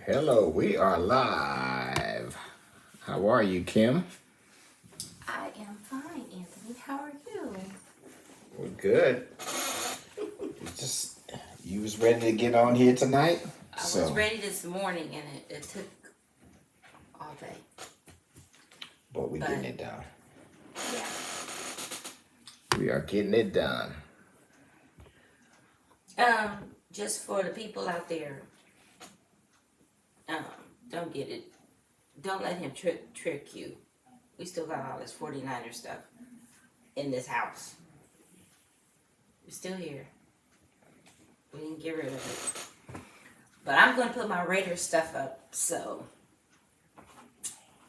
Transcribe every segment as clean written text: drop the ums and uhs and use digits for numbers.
Hello, we are live. How are you, Kim? I am fine, Anthony. How are you? We're good. Just you was ready to get on here tonight, I was so ready this morning and it took all day. but we're getting But it done. yeah. We are getting it done. Just for the people out there, um, don't get it. Don't let him trick you. We still got all this 49er stuff in this house. We're still here. We didn't get rid of it. But I'm gonna put my Raiders stuff up, so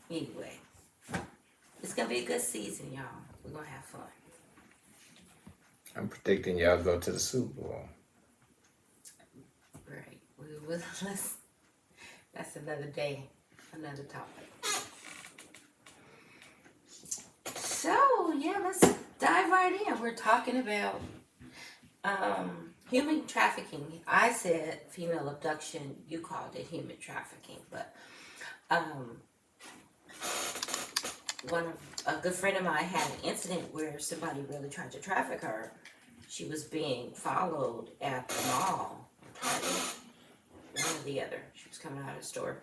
anyway. It's gonna be a good season, y'all. We're gonna have fun. I'm predicting y'all go to the Super Bowl. Right. That's another day, another topic. So yeah, let's dive right in. We're talking about human trafficking. I said female abduction. You called it human trafficking, but a good friend of mine had an incident where somebody really tried to traffic her. She was being followed at the mall, one or the other. She was coming out of the store,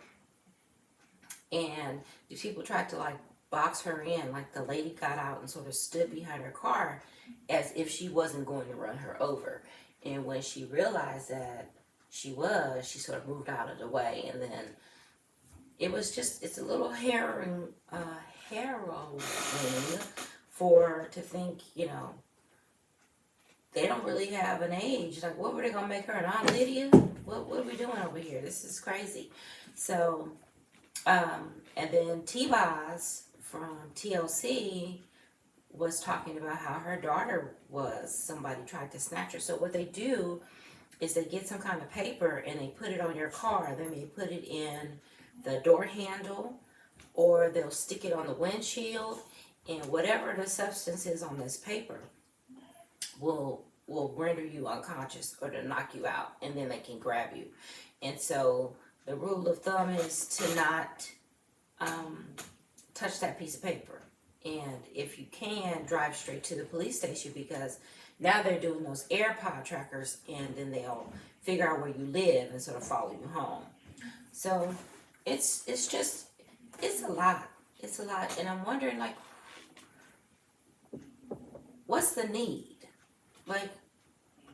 and these people tried to like box her in. Like the lady got out and sort of stood behind her car as if she wasn't going to run her over. And when she realized that she was, she sort of moved out of the way. And then it's a little harrowing to think, they don't really have an age. Like, what were they gonna make her, an Aunt Lydia? What are we doing over here? This is crazy. So, and then T-Boz from TLC was talking about how her daughter somebody tried to snatch her. So what they do is they get some kind of paper and they put it on your car. They may put it in the door handle, or they'll stick it on the windshield, and whatever the substance is on this paper will render you unconscious or to knock you out, and then they can grab you. And so the rule of thumb is to not touch that piece of paper. And if you can, drive straight to the police station, because now they're doing those AirPod trackers, and then they'll figure out where you live and sort of follow you home. So it's a lot. It's a lot. And I'm wondering, like, what's the need? Like,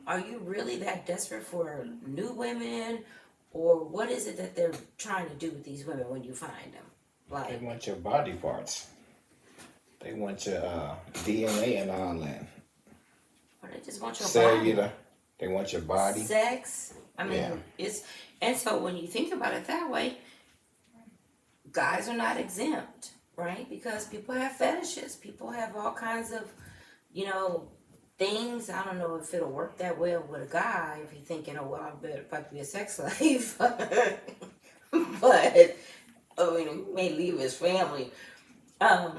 are you really that desperate for new women? Or what is it that they're trying to do with these women when you find them? Like, They want your body parts. They want your DNA and all that. or they just want your Cellular. body. They want your body. Sex. I mean, Yeah. and so when you think about it that way, guys are not exempt, right? Because people have fetishes. People have all kinds of, things. I don't know if it'll work that well with a guy if you're thinking, oh, well, I better if I could be a sex slave. But, I mean, he may leave his family. But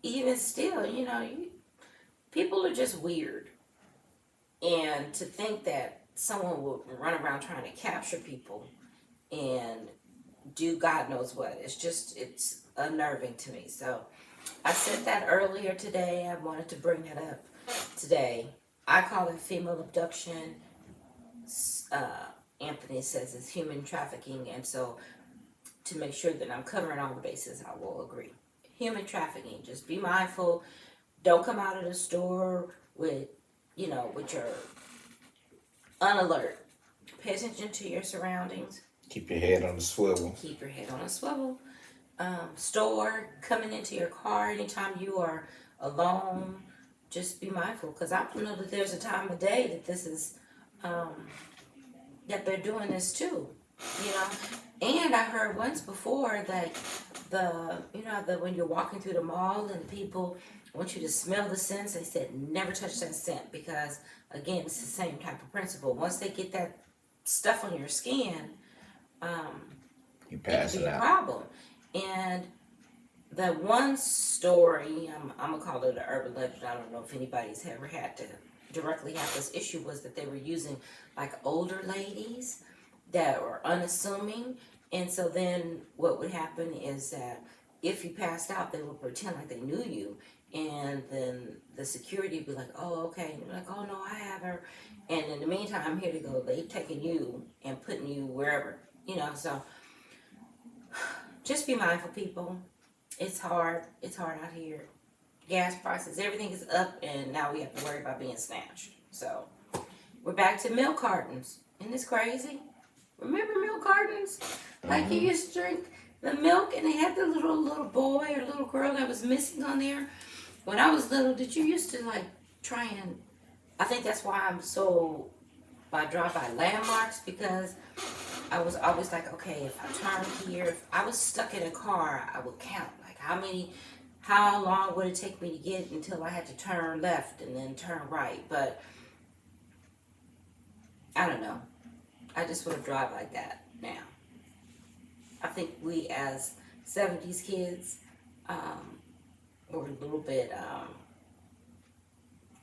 even still, people are just weird. And to think that someone will run around trying to capture people and do God knows what, it's unnerving to me. So I said that earlier today. I wanted to bring that up today. I call it female abduction. Anthony says it's human trafficking. And so to make sure that I'm covering all the bases, I will agree. Human trafficking. Just be mindful. Don't come out of the store with your unalert. Pay attention to your surroundings. Keep your head on the swivel. Keep your head on a swivel. Store, coming into your car anytime you are alone, just be mindful, because I don't know that there's a time of day that this is that they're doing this too, and I heard once before that the when you're walking through the mall and people want you to smell the scents, they said never touch that scent, because again, it's the same type of principle. Once they get that stuff on your skin, You it pass could be it a out. problem. And the one story, I'm gonna call it an urban legend, I don't know if anybody's ever had to directly have this issue, was that they were using like older ladies that were unassuming. And so then what would happen is that if you passed out, they would pretend like they knew you. And then the security would be like, oh, okay. And you're like, oh, no, I have her. And in the meantime, here they go. They've taken you and putting you wherever, so just be mindful, people. It's hard. It's hard out here. Gas prices, everything is up, and now we have to worry about being snatched. So we're back to milk cartons. Isn't this crazy? Remember milk cartons? Like you used to drink the milk, and they had the little boy or little girl that was missing on there. When I was little, did you used to like try and? I think that's why I'm so I drive by landmarks, because I was always like, okay, if I turn here, if I was stuck in a car, I would count like how long would it take me to get until I had to turn left and then turn right. But I don't know. I just want to drive like that now. I think we as 70s kids were a little bit,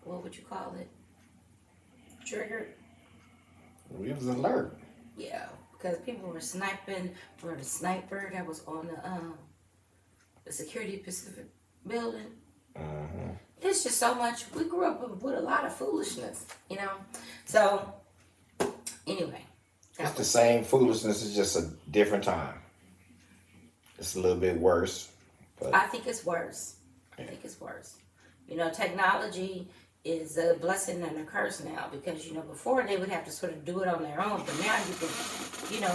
what would you call it? Triggered? We was alert. Yeah, because people were sniping for the sniper that was on the Security Pacific building. There's just so much. We grew up with a lot of foolishness, So, anyway. It's the same foolishness, it's just a different time. It's a little bit worse. But I think it's worse. I think it's worse. Technology is a blessing and a curse now, because, before they would have to sort of do it on their own. But now you can,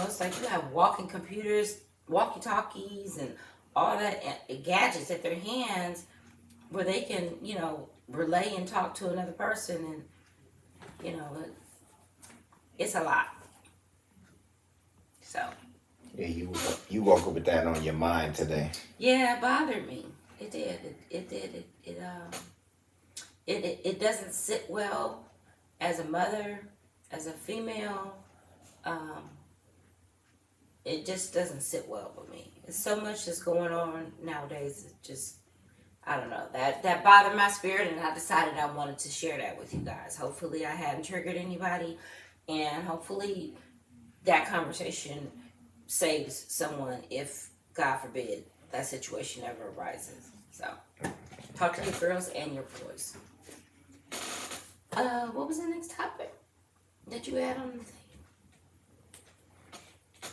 it's like you have walking computers, walkie-talkies, and all that gadgets at their hands where they can, relay and talk to another person. And, it's a lot. So. Yeah, you woke up with that on your mind today. Yeah, it bothered me. It did. It did. It doesn't sit well as a mother, as a female. It just doesn't sit well with me. There's so much that's going on nowadays. It just, I don't know. That bothered my spirit, and I decided I wanted to share that with you guys. Hopefully I hadn't triggered anybody, and hopefully that conversation saves someone if, God forbid, that situation ever arises. So, talk to your girls and your boys. What was the next topic that you had on the thing?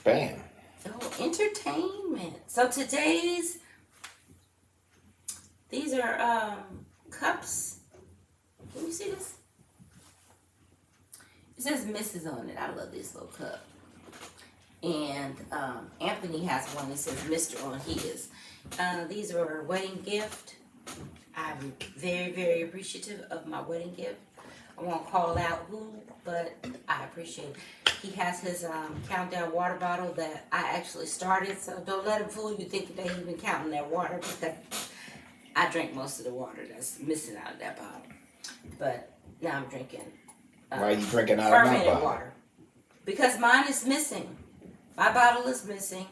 Bam. Oh, entertainment. So these are cups. Can you see this? It says Mrs. on it. I love this little cup. And Anthony has one that says Mr. on his. These are a wedding gift. I'm very, very appreciative of my wedding gift. I won't call out who, but I appreciate it. He has his countdown water bottle that I actually started, so don't let him fool you thinking that he's been counting that water, because I drank most of the water that's missing out of that bottle. But now I'm drinking why are you drinking out of my fermented bottle? water. Because mine is missing. My bottle is missing.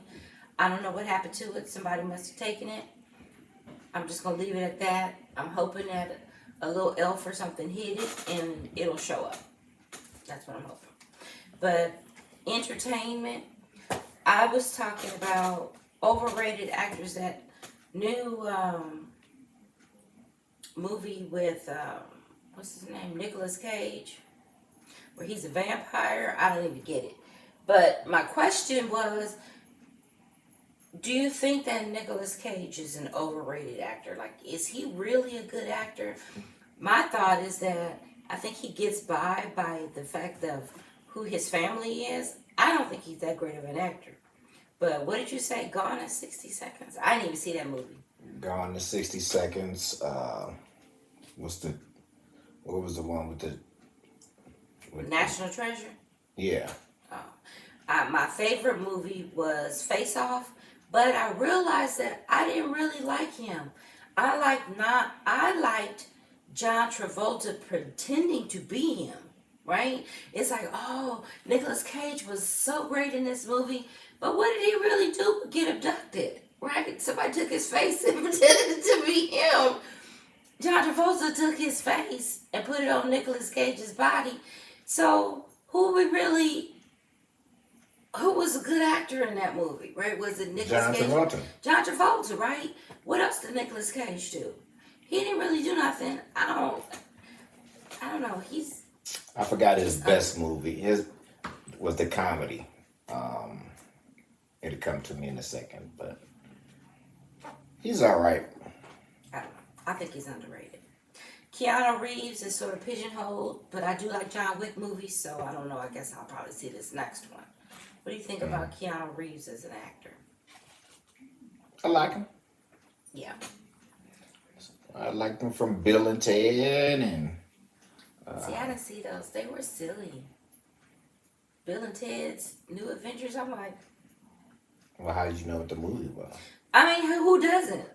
I don't know what happened to it. Somebody must have taken it. I'm just going to leave it at that. I'm hoping that a little elf or something hit it and it'll show up. That's what I'm hoping. But entertainment, I was talking about overrated actors. That new movie with, what's his name, Nicolas Cage, where he's a vampire. I don't even get it. But my question was, do you think that Nicolas Cage is an overrated actor? Like, is he really a good actor? My thought is that I think he gets by the fact of who his family is. I don't think he's that great of an actor. But what did you say? Gone in 60 Seconds? I didn't even see that movie. Gone in 60 Seconds. What was the one with the... National Treasure? Yeah. My favorite movie was Face Off, but I realized that I didn't really like him. I liked John Travolta pretending to be him, right? It's like, oh, Nicolas Cage was so great in this movie, but what did he really do but get abducted, right? Somebody took his face and pretended to be him. John Travolta took his face and put it on Nicolas Cage's body. So who we really good actor in that movie, right? Was it Nicolas John Cage? Travolta. John Travolta, right? What else did Nicolas Cage do? He didn't really do nothing. I don't know. I forgot his best movie. His was the comedy. It'll come to me in a second, but he's all right. I don't know. I think he's underrated. Keanu Reeves is sort of pigeonholed, but I do like John Wick movies, so I don't know. I guess I'll probably see this next one. What do you think about Keanu Reeves as an actor? I like him. Yeah. I liked him from Bill and Ted, and See, I didn't see those. They were silly. Bill and Ted's New Adventures. I'm like, well, how did you know what the movie was? I mean, who doesn't?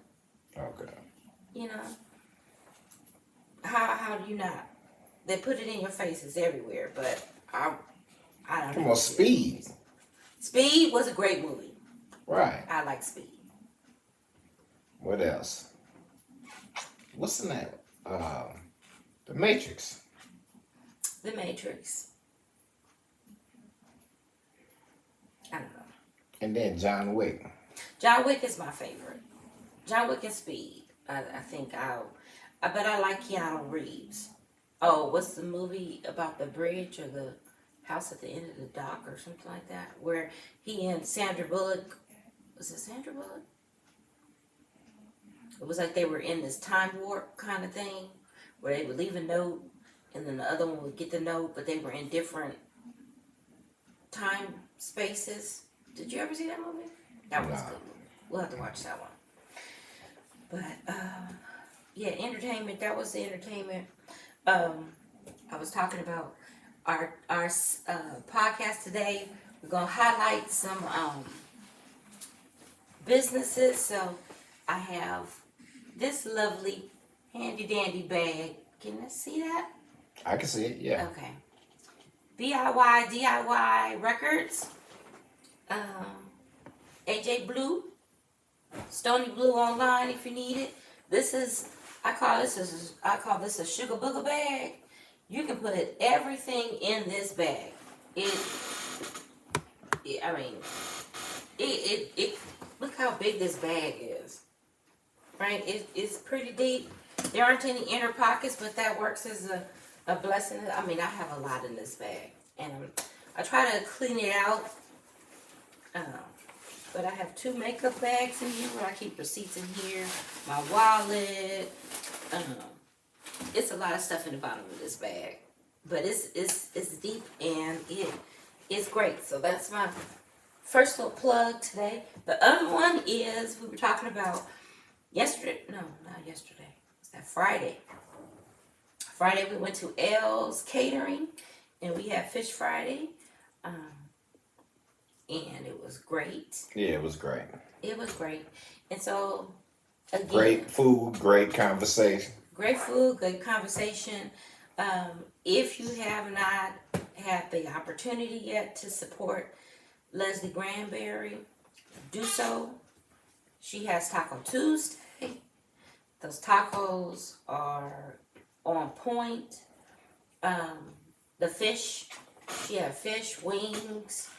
Okay. You know, how do you not? They put it in your faces everywhere, but I don't know. Come on, Speed. Speed was a great movie. Right. I like Speed. What else? What's the name? The Matrix. The Matrix. I don't know. And then John Wick. John Wick is my favorite. John Wick and Speed. I think but I like Keanu Reeves. Oh, what's the movie about the bridge or the house at the end of the dock or something like that? Where he and Sandra Bullock, was it Sandra Bullock? It was like they were in this time warp kind of thing where they would leave a note and then the other one would get the note, but they were in different time spaces. Did you ever see that movie? That was a good movie. We'll have to watch that one. But, yeah, entertainment. That was the entertainment. I was talking about our podcast today. We're going to highlight some businesses. So I have this lovely handy dandy bag. Can you see that? I can see it, yeah. Okay. DIY Records. AJ Blue. Stony Blue online if you need it. I call this a sugar booger bag. You can put everything in this bag. Look how big this bag is. Right? It's pretty deep. There aren't any inner pockets, but that works as a blessing. I mean, I have a lot in this bag. And I try to clean it out. But I have 2 makeup bags in here where I keep receipts in here. My wallet. It's a lot of stuff in the bottom of this bag. But it's deep and it's great. So that's my first little plug today. The other one is, we were talking about yesterday. No, not yesterday. Was that Friday? Friday we went to L's Catering and we had Fish Friday. And it was great. Yeah, it was great. It was great. And so, again, great food, great conversation. Great food, good conversation. If you have not had the opportunity yet to support Leslie Granberry, do so. She has Taco Tuesday. Those tacos are on point. The fish, she had fish, wings,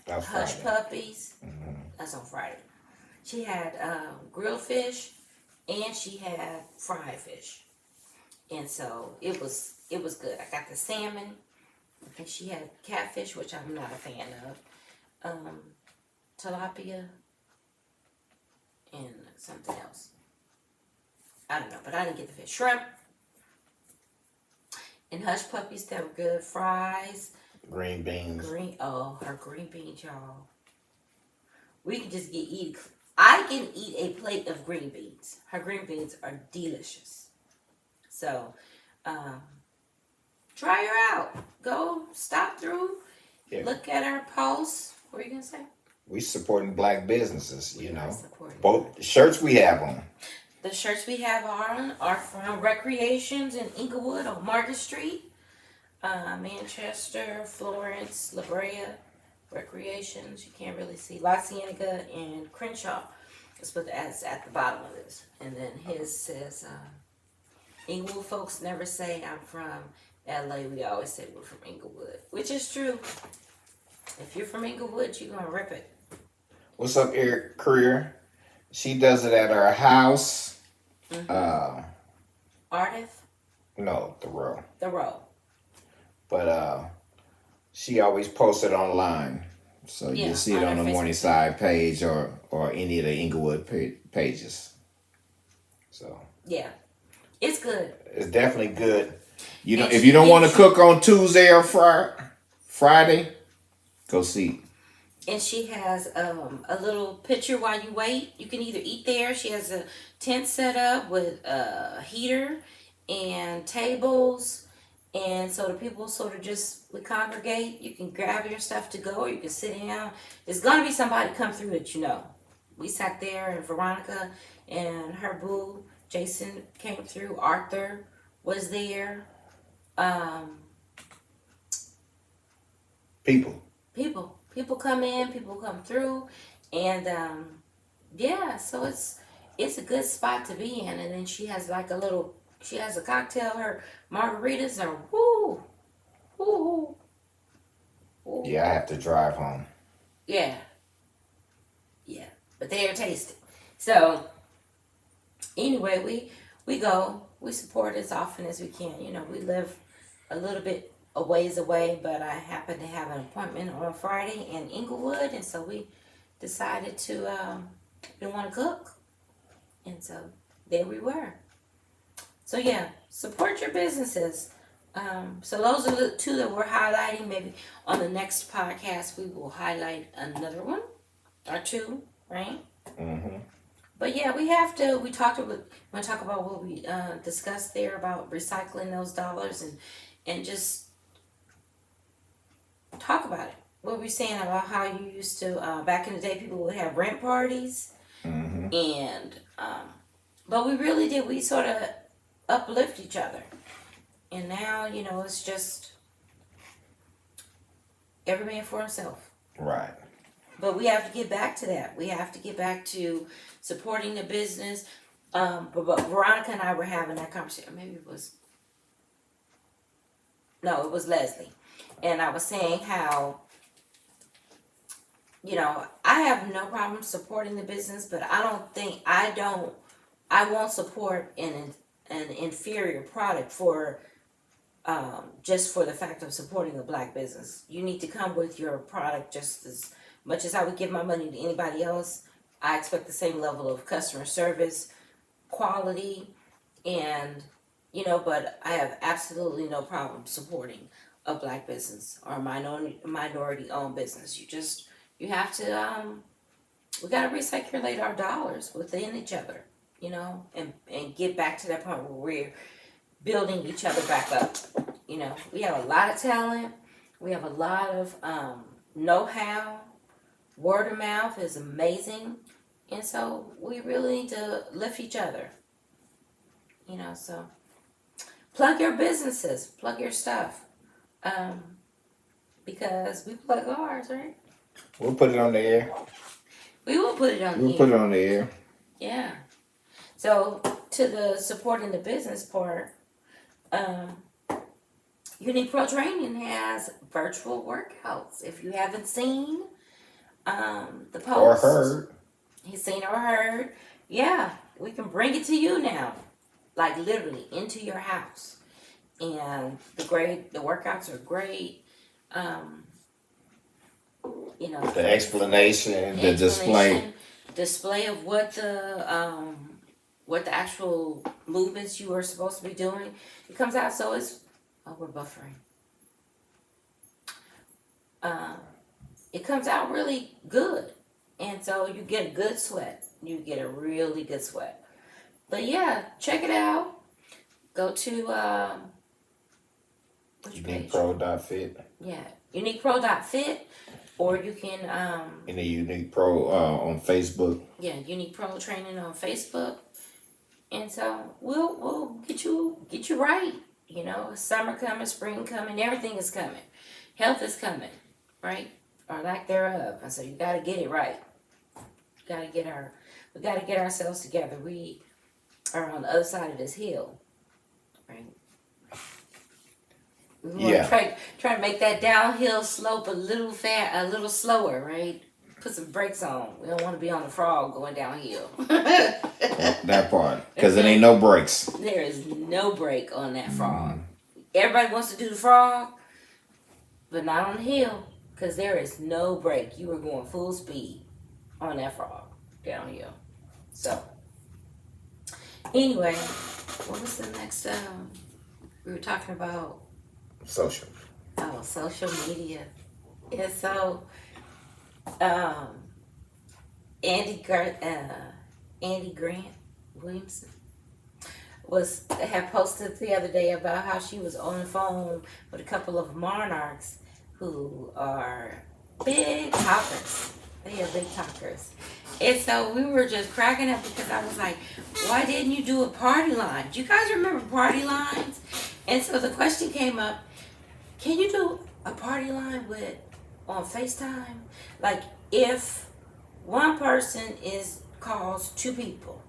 hush puppies. Mm-hmm. That's on Friday. She had grilled fish and she had fried fish. And so it was good. I got the salmon. I think she had catfish, which I'm not a fan of. Tilapia and something else. I don't know, but I didn't get the fish. Shrimp and hush puppies that were good. Fries. Green beans. Her green beans, y'all. We can just I can eat a plate of green beans. Her green beans are delicious. So, try her out. Go stop through. Yeah. Look at her posts. What are you gonna say? We supporting black businesses, you know. Both shirts we have on. The shirts we have on are from Recreations in Inglewood on Market Street. Manchester, Florence, La Brea, Recreations. You can't really see La Cienega and Crenshaw. Let's put the ads at the bottom of this. And then his says, Inglewood folks never say I'm from LA. We always say we're from Inglewood, which is true. If you're from Inglewood, you're gonna rip it. What's up, Eric Career? She does it at her house. Mm-hmm. Ardith, No, the row. the row. But she always posts it online. So Yeah, you'll see it on on her the Facebook Morningside page or any of the Inglewood pages. So Yeah, it's good. it's definitely good. You know, And if she you don't want to gives cook on Tuesday or Friday, go see. and she has a little picture while you wait. You can either eat there. She has a tent set up with a heater and tables. And so the people sort of just would congregate. You can grab your stuff to go, or you can sit down. There's gonna be somebody come through that you know. We sat there, and Veronica and her boo Jason came through. Arthur was there. Um, people come in, people come through, and yeah, so it's a good spot to be in. And then she has a cocktail. Her margaritas are woo, woo, woo. Yeah, I have to drive home. Yeah, yeah, but they are tasty. So anyway, we support as often as we can. You know, we live a little bit a ways away, but I happen to have an appointment on Friday in Inglewood, and so we decided to we want to cook, and so there we were. So yeah, support your businesses. So those are the two that we're highlighting. Maybe on the next podcast we will highlight another one or two, right? Mm-hmm. But yeah, we have to. We talked about. Want to talk about what we discussed there about recycling those dollars and just talk about it. What we're saying about how you used to back in the day, people would have rent parties, Mm-hmm. and but we really did. We sort of uplift each other, and now you know it's just every man for himself. Right. But we have to get back to that. We have to get back to supporting the business. But Veronica and I were having that conversation. Maybe it was no, it was Leslie, and I was saying how you know I have no problem supporting the business, but I won't support an inferior product for just for the fact of supporting a black business. You need to come with your product just as much as I would give my money to anybody else. I expect the same level of customer service, quality, and you know, but I have absolutely no problem supporting a black business or a minority owned business. You have to we gotta recirculate our dollars within each other, you know, and get back to that point where we're building each other back up. You know, we have a lot of talent, we have a lot of know-how, word of mouth is amazing, and so we really need to lift each other, you know. So plug your businesses, plug your stuff, um, because we plug ours, right? We'll put it on the air. We will put it on We'll the put air. it on the air. Yeah. So to the supporting the business part, um, Unique Pro Training has virtual workouts. If you haven't seen the post Or heard. he's seen or heard, yeah, we can bring it to you now, like literally into your house. And the workouts are great. Um, you know, The explanation, the display. display of what the actual movements you are supposed to be doing. It comes out so it's we're buffering. Um, it comes out really good, and so you get a good sweat. You get a really good sweat. But yeah, check it out. Go to which page? UniquePro.fit. Yeah, uniquepro.fit, or you can And the Unique Pro on Facebook. yeah, Unique Pro Training on Facebook. And so we'll get you right. You know, summer coming, spring coming, everything is coming. Health is coming, right? Or lack thereof. And so you gotta get it right. We gotta get ourselves together. We are on the other side of this hill. Right? We want Yeah. to try to make that downhill slope a little slower, right? Put some brakes on. We don't want to be on the frog going downhill. That part. Because it ain't no brakes. There is no brake on that frog. Everybody wants to do the frog, but not on the hill, because there is no brake. You are going full speed on that frog downhill. So, anyway, what was the next? We were talking about Social. social media. And so, Andy Grant Williamson had posted the other day about how she was on the phone with a couple of monarchs who are big talkers. They are big talkers. And so we were just cracking up because I was like, why didn't you do a party line? Do you guys remember party lines? And so the question came up, can you do a party line on FaceTime? Like if one person calls two people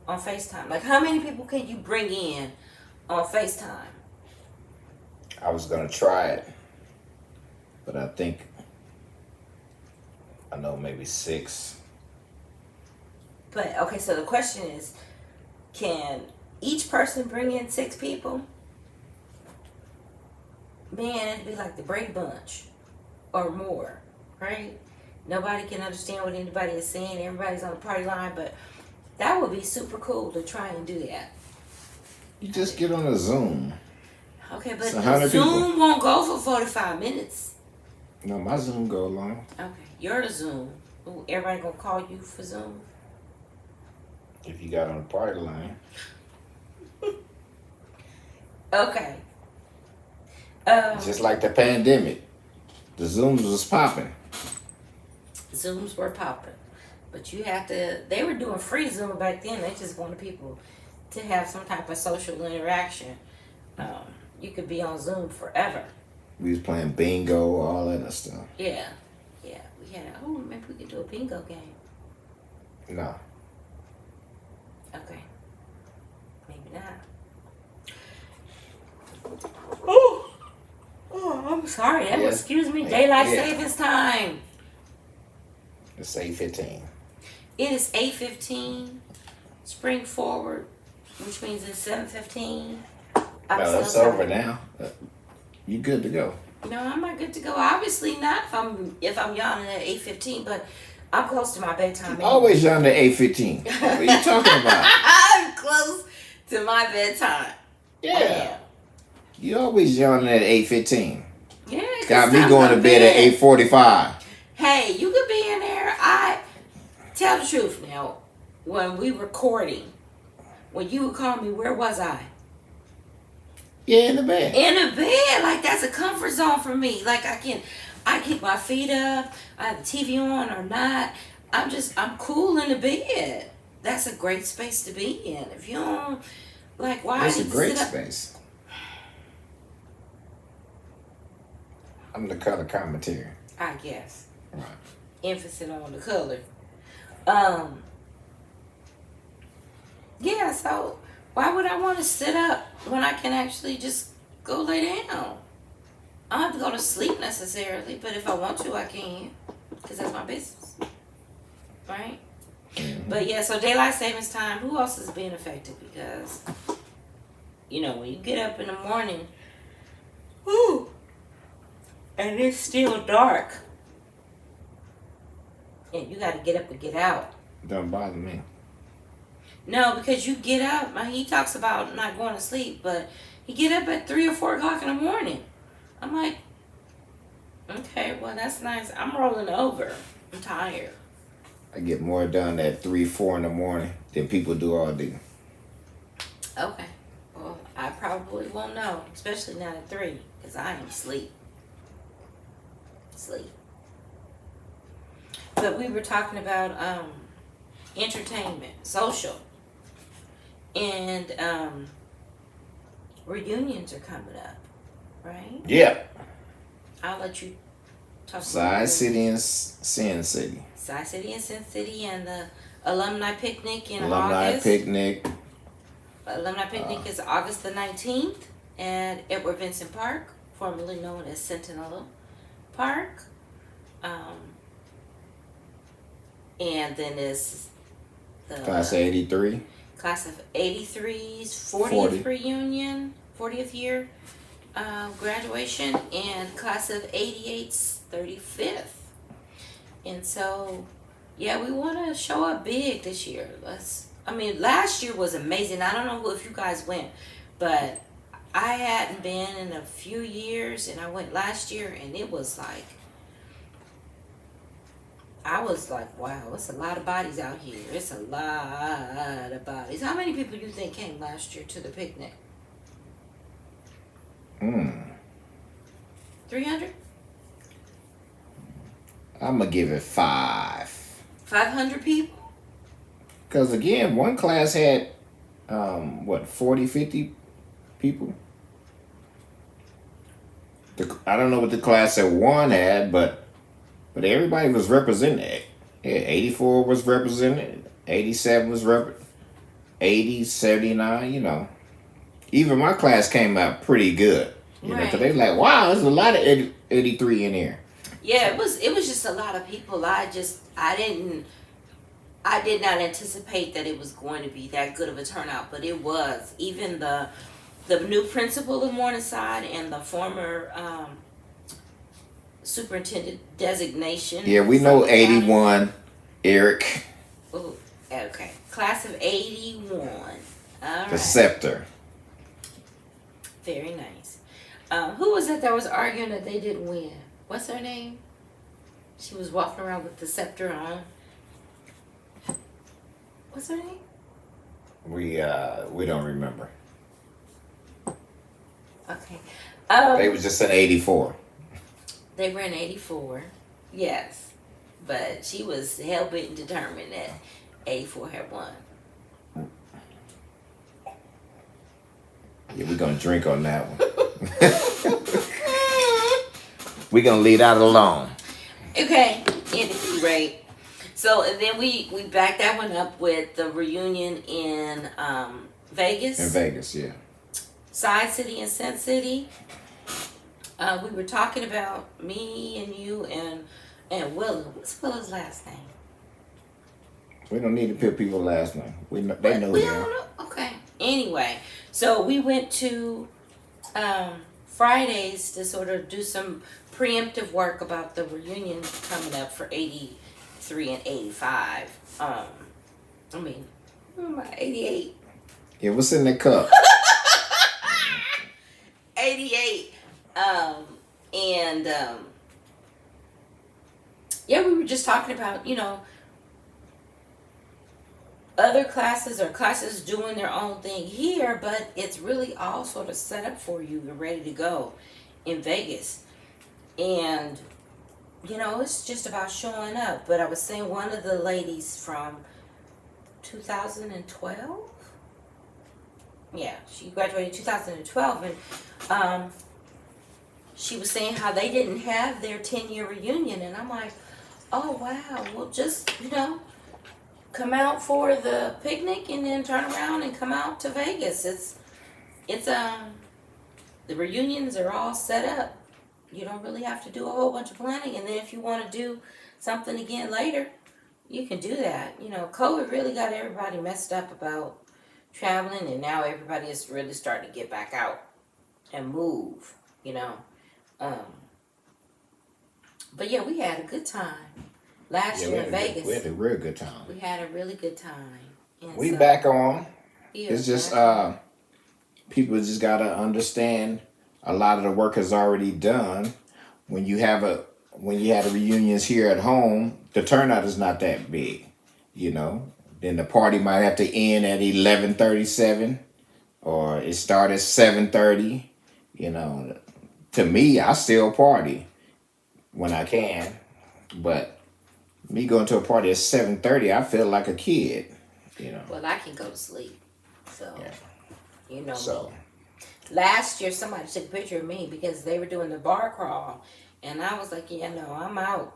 on FaceTime, like how many people can you bring in on FaceTime? I was going to try it. But I know maybe 6. But okay, so the question is, can each person bring in 6 people? Man, it'd be like the Brady Bunch or more, right? Nobody can understand what anybody is saying. Everybody's on the party line, but that would be super cool to try and do that. You just get on a Zoom. Okay, but So how many Zoom people? won't go for 45 minutes. No, my Zoom go long. Okay, you're the Zoom. Ooh, everybody gonna call you for Zoom? If you got on the party line. Okay. Just like the pandemic. The Zooms was popping. Zooms were popping. But they were doing free Zoom back then. They just wanted people to have some type of social interaction. You could be on Zoom forever. We was playing bingo, all that stuff. Yeah. Yeah. Maybe we could do a bingo game. No. Okay. Maybe not. Oh, I'm sorry. That was, excuse me, daylight savings time. It's 8:15. It is 8:15. Spring forward, which means it's 7:15. Well, it's over now. You good to go. No, I'm not good to go. Obviously not if I'm yawning at 8:15, but I'm close to my bedtime. Always yawning at 8:15. What are you talking about? I'm close to my bedtime. Yeah. You always yawning at 8:15. Yeah. Got me going to bed at 8:45. Hey, you could be in there. I tell the truth now. When we recording, when you would call me, where was I? Yeah, in the bed. In the bed, like that's a comfort zone for me. Like I keep my feet up. I have the TV on or not. I'm cool in the bed. That's a great space to be in. If you don't like, why? It's a great space. I'm the color commentary. I guess. Right. Emphasis on the color. Yeah. So why would I want to sit up when I can actually just go lay down? I don't have to go to sleep necessarily, but if I want to, I can, because that's my business, right? Mm-hmm. But yeah, so daylight savings time. Who else is being affected? Because when you get up in the morning, whoo, and it's still dark, and you got to get up and get out. Don't bother me. No, because you get up. He talks about not going to sleep, but he get up at 3 or 4 o'clock in the morning. I'm like, okay, well that's nice. I'm rolling over. I'm tired. I get more done at 3, 4 in the morning than people do all day. Okay. Well, I probably won't know, especially not at 3, because I am asleep. But we were talking about entertainment, social, and reunions are coming up, right? Yeah. I'll let you talk. Side City and Sin City. Side City and Sin City, and the alumni picnic in Alumni August. picnic. Alumni picnic is August the 19th at Edward Vincent Park formerly known as Sentinel Park. And then there's the Class of 83. class of 83's 40th 40. reunion, 40th year graduation, and class of 88's 35th. And so, yeah, we want to show up big this year. Last year was amazing. I don't know if you guys went, but I hadn't been in a few years, and I went last year, and it was like, I was like, wow, it's a lot of bodies out here. It's a lot of bodies. How many people do you think came last year to the picnic? 300? I'm going to give it 5. 500 people? Because, again, one class had, 40, 50 people? I don't know what the class at 1 had, but everybody was represented. Yeah, 84 was represented. 87 was represented. 80, 79, you know. Even my class came out pretty good. You know, because they like, wow, there's a lot of 83 in here. Yeah, it was just a lot of people. I did not anticipate that it was going to be that good of a turnout, but it was. Even the new principal of Morningside and the former superintendent designation. Yeah, we know 81, Eric. Oh, okay. Class of 81. All right. The scepter. Very nice. Who was it that was arguing that they didn't win? What's her name? She was walking around with the scepter on. What's her name? We don't remember. Okay. They was just an 84. They were in 84. Yes. But she was hell-bent and determined that 84 had won. Yeah, we're going to drink on that one. We're going to leave that alone. Okay. Anyway, so and then we backed that one up with the reunion in Vegas. In Vegas, yeah. Side City and Sin City. We were talking about me and you and Willa. What's Willa's last name? We don't need to put people's last name. They know we them. don't know. Okay. Anyway, so we went to Fridays to sort of do some preemptive work about the reunion coming up for 83 and 85. 88. Yeah, what's in the cup? 88. Yeah, we were just talking about, other classes or classes doing their own thing here, but it's really all sort of set up for you and ready to go in Vegas. And, it's just about showing up. But I was saying one of the ladies from 2012, yeah, she graduated in 2012, and she was saying how they didn't have their 10-year reunion, and I'm like, oh wow, well just, come out for the picnic and then turn around and come out to Vegas. It's the reunions are all set up. You don't really have to do a whole bunch of planning, and then if you want to do something again later, you can do that. COVID really got everybody messed up about traveling, and now everybody is really starting to get back out and move, but yeah, we had a good time last year in Vegas. We had a real good time. We had a really good time. And We back on. Yeah, It's just people just gotta understand a lot of the work is already done. When you have the reunions here at home, the turnout is not that big, Then the party might have to end at 11:37, or it start at 7:30. To me, I still party when I can, but me going to a party at 7:30, I feel like a kid. Well, I can go to sleep, so Yeah. So me. Last year, somebody took a picture of me because they were doing the bar crawl, and I was like, yeah, no, I'm out.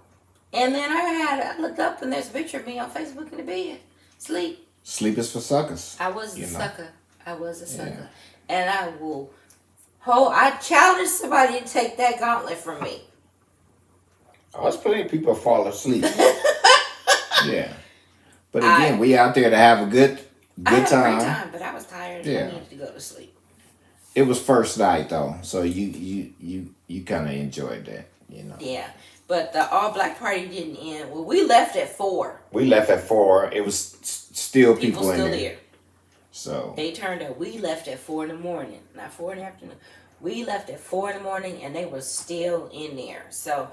And then I looked up, and there's a picture of me on Facebook in the bed, sleep is for suckers. I was a sucker. And I will I challenge somebody to take that gauntlet from me. Oh, there's plenty of people fall asleep. Yeah. But I again, we out there to have a good I had a great time. time, but I was tired and I Yeah. needed to go to sleep. It was first night though, so you kind of enjoyed that, you know. Yeah, but the all black party didn't end. Well, we left at 4. We left at 4. It was still People people in still there. there. So They turned up. We left at 4 in the morning, not 4 in the afternoon. We left at 4 in the morning, and they were still in there. So,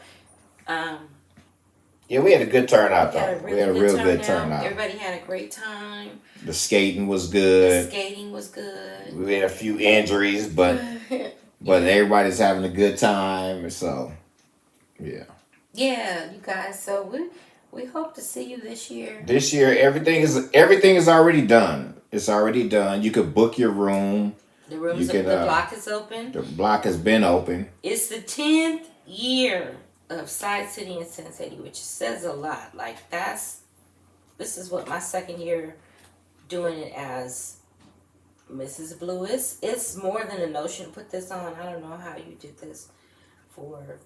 yeah, we had a good turnout we had a though. really We had a good real turnout. good turnout. Everybody had a great time. The skating was The good. skating was good. We had a few injuries, but everybody's having a good time. So yeah. Yeah, you guys. So we hope to see you this year. This year everything is already done. It's already done. You could book your room. The rooms, You can, the block is open. The block has been open. It's the 10th year of Side City and Sin City, which says a lot. Like this is what my second year doing it as Mrs. Blue. It's more than a notion to put this on. I don't know how you did this for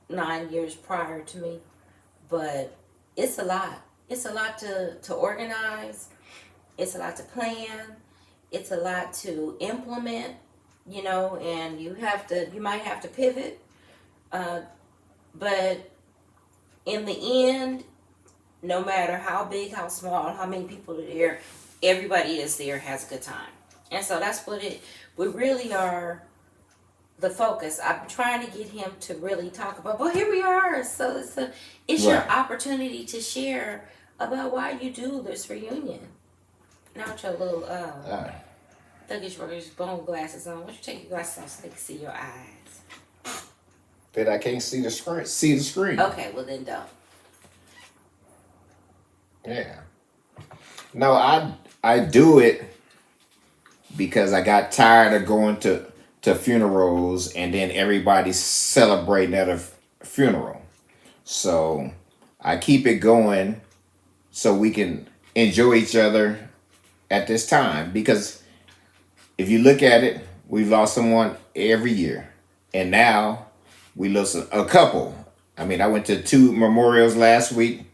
9 years prior to me, but it's a lot. It's a lot to organize. It's a lot to plan. It's a lot to implement, you know, and you might have to pivot. But in the end, no matter how big, how small, how many people are there, everybody is there, has a good time. And so that's what we really are the focus. I'm trying to get him to really talk about, but here we are. So it's your Right. opportunity to share about why you do this reunion. Now with your little Thuggish Ruggers bone glasses on. Why don't you take your glasses off so they can see your eyes? That I can't see the screen. See the screen. Okay, well then don't. Yeah. No, I do it because I got tired of going to funerals and then everybody celebrating at a funeral. So I keep it going so we can enjoy each other at this time, because if you look at it, we've lost someone every year, and now we lost a couple. I mean, I went to 2 memorials last week,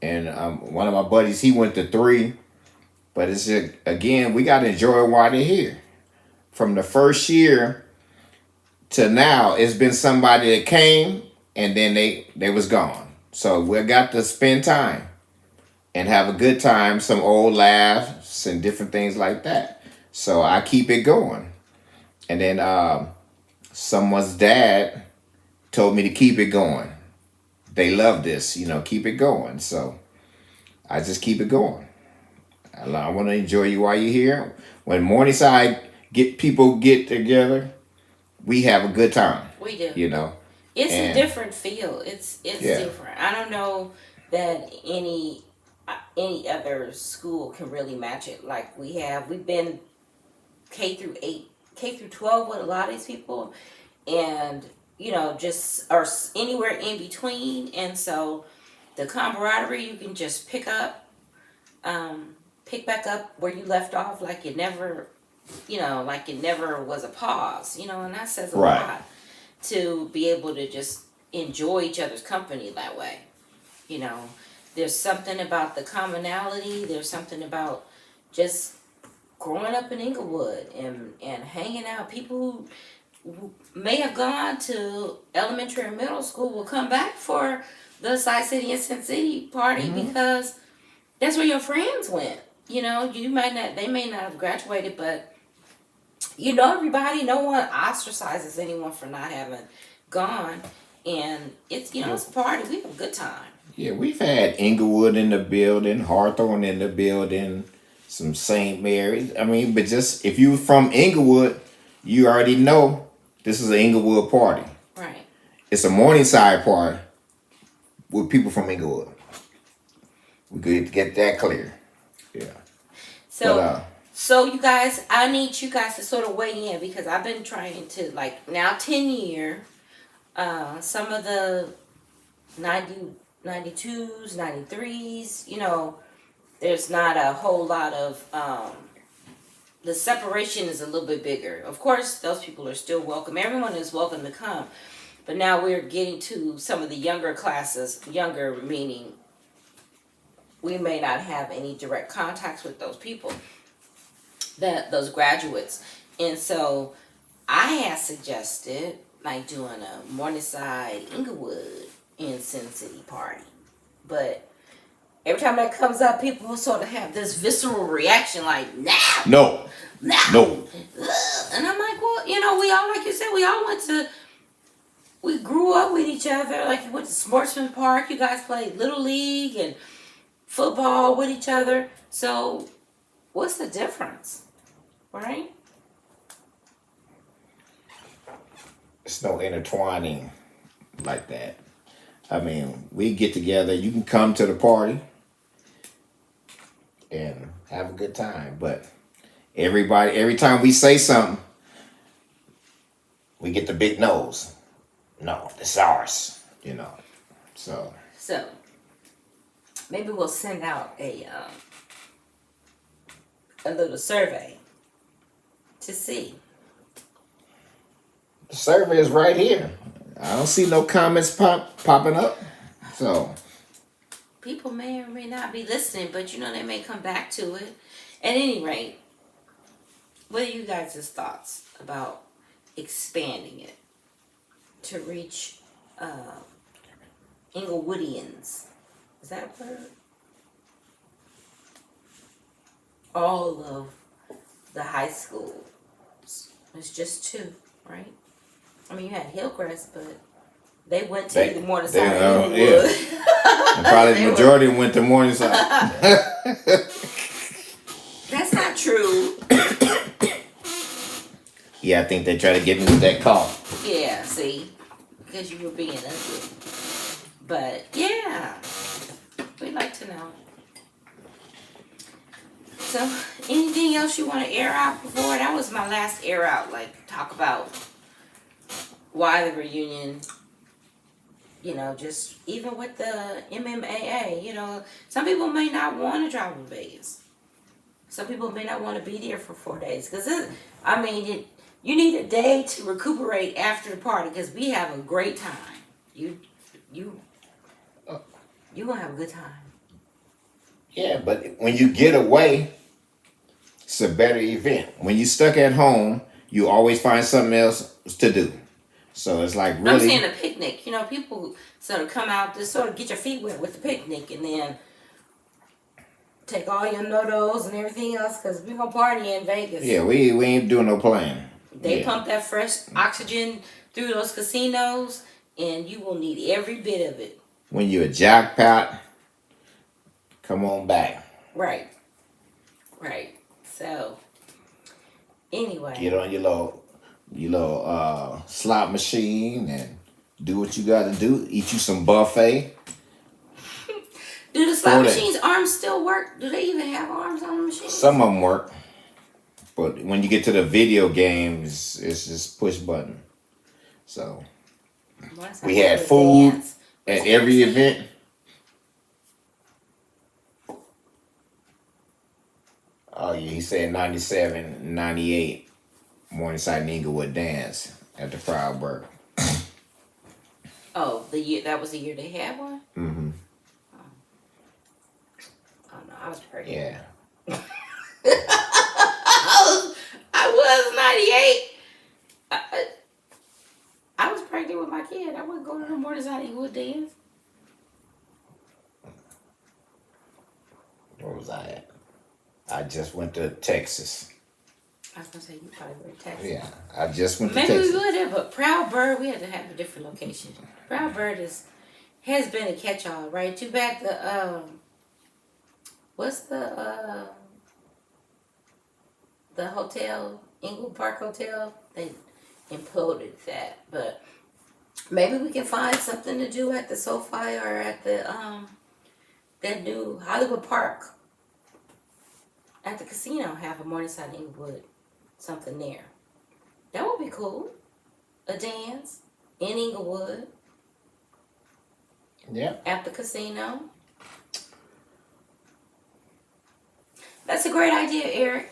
and one of my buddies, he went to 3. But it's again, we got to enjoy while they're here. From the first year to now, it's been somebody that came and then they was gone. So we got to spend time and have a good time, some old laughs and different things like that. So I keep it going. And then someone's dad told me to keep it going. They love this, keep it going. So I just keep it going. I want to enjoy you while you're here. When Morningside people get together, we have a good time. We do. It's And- a different feel. It's Yeah. different. I don't know that any other school can really match it like we have. We've been K through 8, K through 12 with a lot of these people, and just or anywhere in between. And so the camaraderie, you can just pick back up where you left off, like it never was a pause, and that says a Right. lot, to be able to just enjoy each other's company that way. There's something about the commonality. There's something about just growing up in Inglewood and hanging out. People who may have gone to elementary and middle school will come back for the Side City and Sin City party because that's where your friends went. They may not have graduated, but everybody. No one ostracizes anyone for not having gone, and it's it's a party. We have a good time. Yeah, we've had Inglewood in the building, Hawthorne in the building, some St. Mary's. I mean, but just if you from Inglewood, you already know this is an Inglewood party. Right. It's a Morningside party with people from Inglewood. We could get that clear. Yeah. So you guys, I need you guys to sort of weigh in, because I've been trying to, now 10 year, some of the 92s, 93s, there's not a whole lot of the separation is a little bit bigger. Of course, those people are still welcome. Everyone is welcome to come. But now we're getting to some of the younger classes, younger meaning we may not have any direct contacts with those people, those graduates. And so I had suggested like doing a Morningside Inglewood in Sin City party. But every time that comes up, people sort of have this visceral reaction like, No. no. And I'm like, well, we all, like you said, we grew up with each other. Like, you went to Sportsman Park. You guys played Little League and football with each other. So, what's the difference? Right? It's no intertwining like that. I mean, we get together. You can come to the party and have a good time. But every time we say something, we get the big nose. No, it's ours. So maybe we'll send out a little survey to see. the survey is right here. I don't see no comments popping up. So People may or may not be listening, but they may come back to it. At any rate, what are you guys' thoughts about expanding it to reach Inglewoodians? Is that a word? All of the high schools. It's just 2, right? I mean, you had Hillcrest, but they went to the Morningside Inglewood. Yeah. And probably the majority went to Morningside. That's not true. Yeah, I think they try to get me with that call. Yeah, see? Because you were being ugly. But, yeah. We'd like to know. So, anything else you want to air out before? That was my last air out. Like, talk about why the reunion, just even with the MMAA, some people may not want to travel to Vegas. Some people may not want to be there for 4 days. Because, you need a day to recuperate after the party because we have a great time. You gonna have a good time. Yeah, but when you get away, it's a better event. When you stuck at home, you always find something else to do. So it's like really. I'm saying a picnic. People sort of come out to sort of get your feet wet with the picnic and then take all your noodles and everything else because we're gonna party in Vegas. Yeah, we ain't doing no plan. They pump that fresh oxygen through those casinos, and you will need every bit of it. When you're a jackpot, come on back. Right. So, anyway. Get on your little slot machine and do what you got to do. Eat you some buffet. Do the slot machines' arms still work? Do they even have arms on the machine? Some of them work. But when you get to the video games, it's just push button. So we had food at every event. Oh yeah, he said 97, 98, Morningside and Inglewood dance at the Proud Burger. Oh, that was the year they had one? Mm-hmm. Oh no, I was pregnant. Yeah. I was 98. I was pregnant with my kid. I wasn't going to the Morningside Inglewood dance. Where was I at? I just went to Texas. I was going to say, you probably were in Texas. Yeah, I just went to Maybe Texas. we would have, but Proud Bird, we had to have a different location. Proud Bird has been a catch-all, right? Too bad what's the hotel, Inglewood Park Hotel? They imploded that, but maybe we can find something to do at the SoFi or at the that new Hollywood Park at the casino. Have a Morningside Inglewood something there. That would be cool. A dance in Inglewood. Yeah. At the casino. That's a great idea, Eric.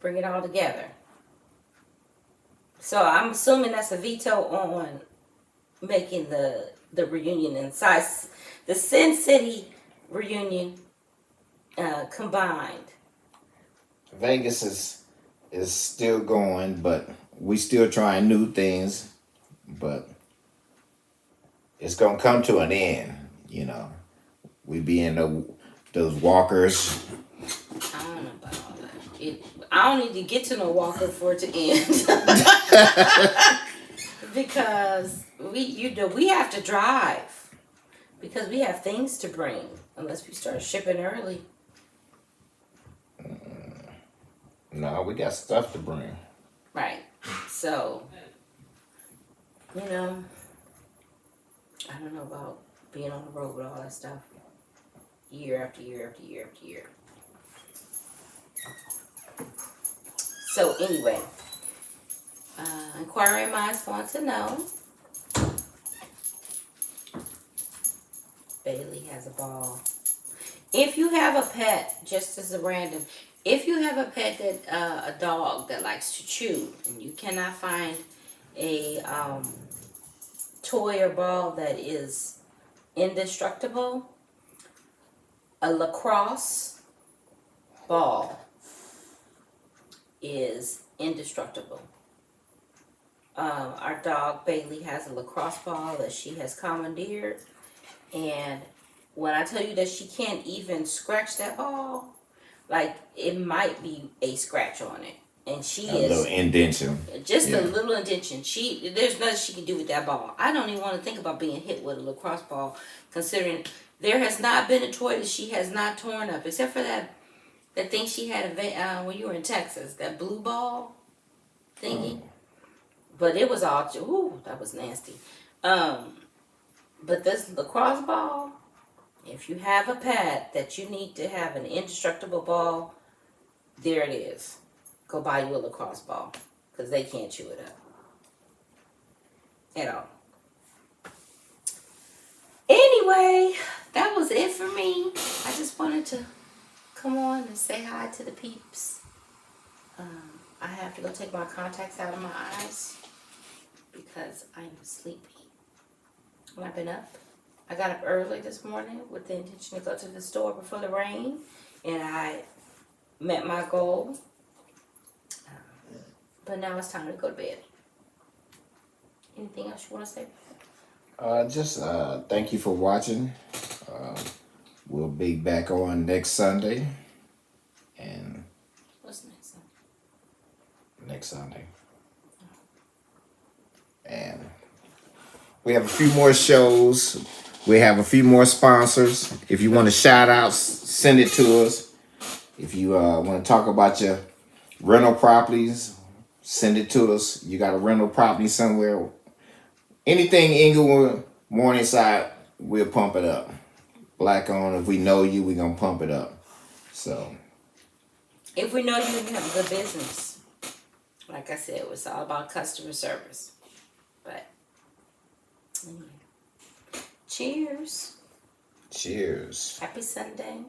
bring it all together. So I'm assuming that's a veto on making the reunion inside the Sin City reunion combined. Vegas is still going, but we still trying new things. But it's gonna come to an end, you know. We be in those walkers. I don't know about all that. I don't need to get to no Walker for it to end. Because we have to drive. Because we have things to bring. Unless we start shipping early. No, we got stuff to bring. Right. So, you know, I don't know about being on the road with all that stuff. Year after year after year after year. So anyway, inquiring minds want to know. Bailey has a ball. If you have a pet, just as a random, if you have a pet that a dog that likes to chew, and you cannot find a toy or ball that is indestructible, a lacrosse ball is indestructible. Our dog Bailey has a lacrosse ball that she has commandeered, and when I tell you that she can't even scratch that ball, like it might be a scratch on it, and she A little indentation. just Yeah. a little indentation. There's nothing she can do with that ball. I don't even want to think about being hit with a lacrosse ball, considering there has not been a toy that she has not torn up, except for that thing she had when you were in Texas, that blue ball thingy. But it was all, ooh, that was nasty. But this lacrosse ball, if you have a pet that you need to have an indestructible ball, there it is. Go buy you a lacrosse ball, because they can't chew it up at all. Anyway, that was it for me. I just wanted to come on and say hi to the peeps. I have to go take my contacts out of my eyes because I'm sleepy. I've been up. I got up early this morning with the intention to go to the store before the rain, and I met my goal. But now it's time to go to bed. Anything else you want to say? Just thank you for watching. We'll be back on next Sunday. And What's next? next Sunday. And we have a few more shows. We have a few more sponsors. If you want to shout out, send it to us. If you want to talk about your rental properties, send it to us. You got a rental property somewhere. Anything Inglewood, Morningside, we'll pump it up. Black on, if we know you, we're going to pump it up. So. If we know you and you have a good business, like I said, it's all about customer service. But, anyway. Cheers. Cheers. Happy Sunday.